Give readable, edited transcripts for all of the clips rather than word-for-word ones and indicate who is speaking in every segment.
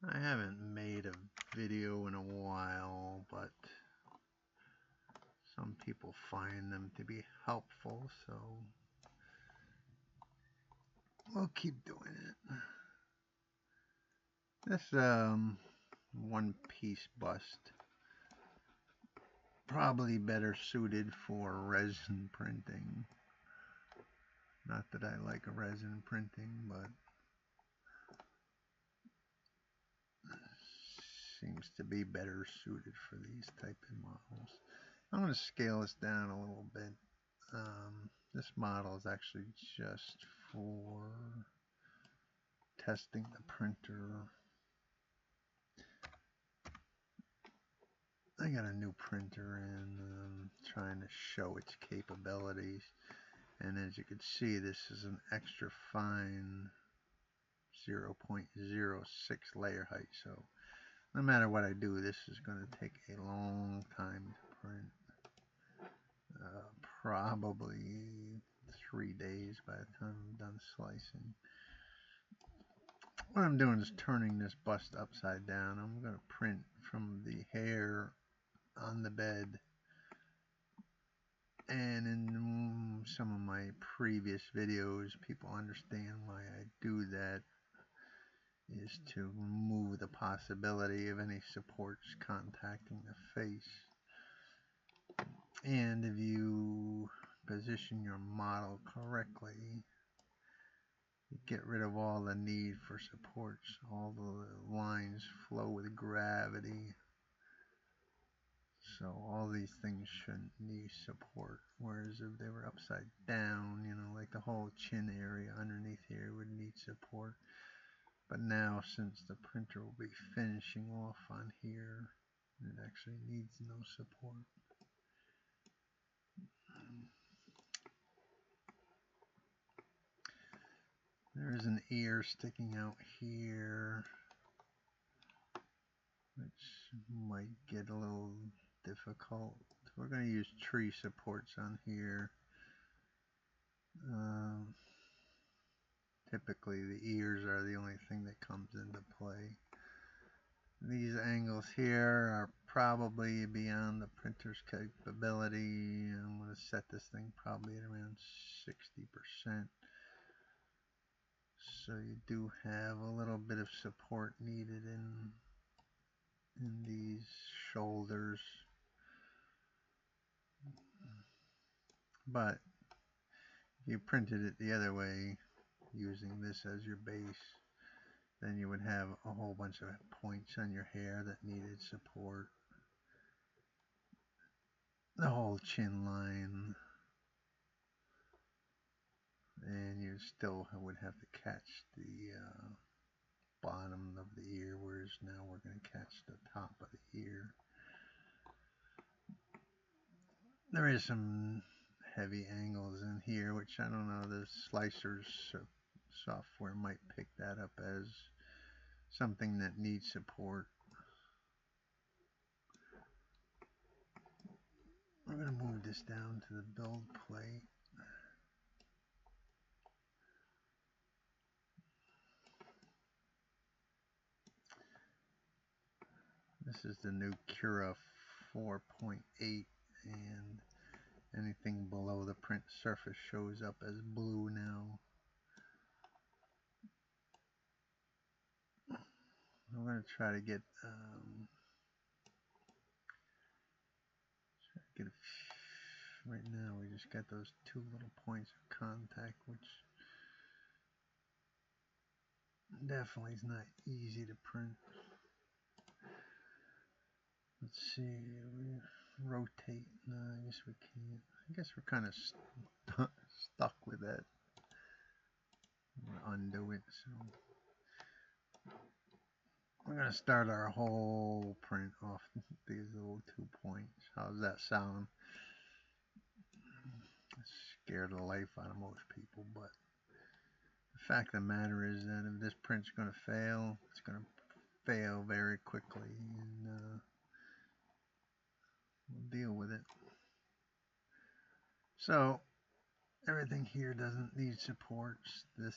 Speaker 1: I haven't made a video in a while, but some people find them to be helpful, so we'll keep doing it. This one-piece bust, probably better suited for resin printing. Not that I like resin printing, but seems to be better suited for these type of models. I'm going to scale this down a little bit. This model is actually just for testing the printer. I got a new printer and trying to show its capabilities. And as you can see, this is an extra fine 0.06 layer height. So no matter what I do, this is going to take a long time to print. Probably 3 days by the time I'm done slicing. What I'm doing is turning this bust upside down. I'm going to print from the hair on the bed. And in some of my previous videos, people understand why I do that, is to remove the possibility of any supports contacting the face. And if you position your model correctly, you get rid of all the need for supports. All the lines flow with gravity. So all these things shouldn't need support. Whereas if they were upside down, you know, like the whole chin area underneath here would need support. But now, since the printer will be finishing off on here, it actually needs no support. There's an ear sticking out here, which might get a little difficult. We're going to use tree supports on here. Typically the ears are the only thing that comes into play. These angles here are probably beyond the printer's capability. I'm going to set this thing probably at around 60%. So you do have a little bit of support needed in these shoulders. But if you printed it the other way, using this as your base, then you would have a whole bunch of points on your hair that needed support. The whole chin line, and you still would have to catch the bottom of the ear, whereas now we're going to catch the top of the ear. There is some heavy angles in here, which I don't know, the slicers software might pick that up as something that needs support. We're going to move this down to the build plate. This is the new Cura 4.8, and anything below the print surface shows up as blue now. I'm going to try to get right now we just got those two little points of contact, which definitely is not easy to print. Let's see, we rotate. No, I guess we can't. I guess we're kind of stuck with that. We'll undo it. So we're going to start our whole print off these little 2 points. How does that sound? Scared the life out of most people, but the fact of the matter is that if this print's going to fail, it's going to fail very quickly, and we'll deal with it. So everything here doesn't need supports. This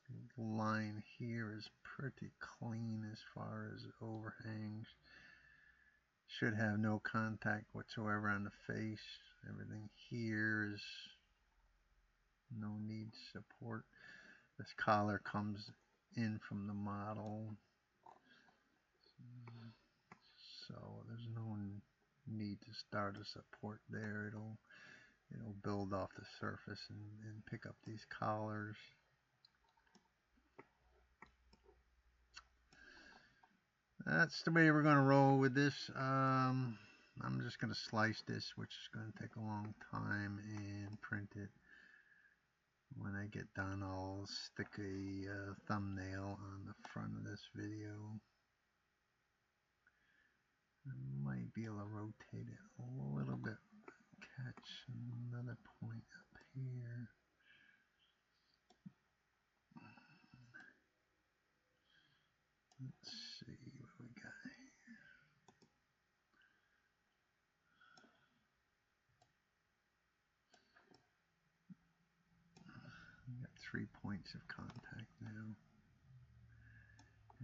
Speaker 1: The line here is pretty clean as far as overhangs. Should have no contact whatsoever on the face. Everything here is no need support. This collar comes in from the model, so there's no need to start a support there. It'll build off the surface and pick up these collars. That's the way we're going to roll with this. I'm just going to slice this, which is going to take a long time, and print it. When I get done, I'll stick a thumbnail on the front of this video. I might be able to rotate it a little bit. Catch another point up here. Let's see what we got here. We got 3 points of contact now.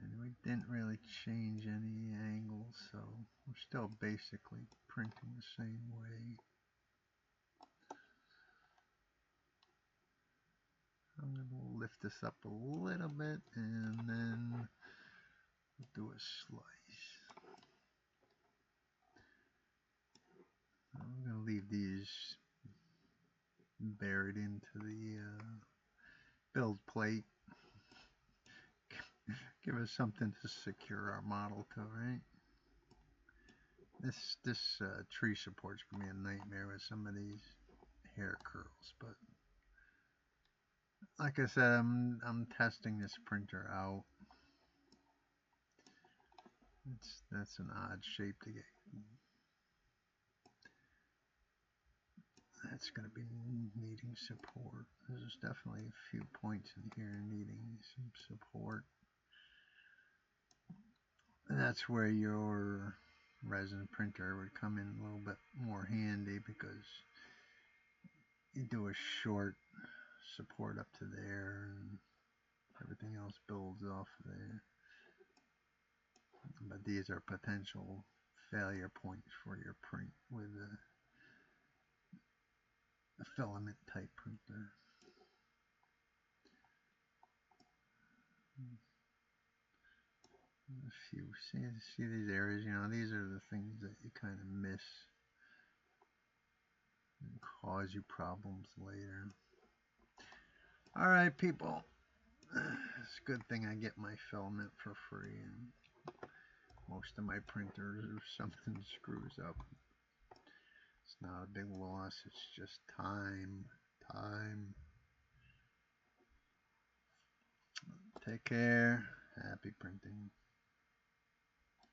Speaker 1: And we didn't really change any angles, so we're still basically printing the same way. I'm going to lift this up a little bit and then do a slice. I'm going to leave these buried into the build plate. Give us something to secure our model to, right? This tree support's going to be a nightmare with some of these hair curls, but like I said, I'm testing this printer out. That's an odd shape to get. That's going to be needing support. There's definitely a few points in here needing some support. And that's where your resin printer would come in a little bit more handy, because you do a short support up to there and everything else builds off of there. But these are potential failure points for your print with a filament type printer. A few, see these areas, you know, these are the things that you kind of miss and cause you problems later. Alright people, it's a good thing I get my filament for free, and most of my printers, if something screws up, it's not a big loss, it's just time. Take care, happy printing.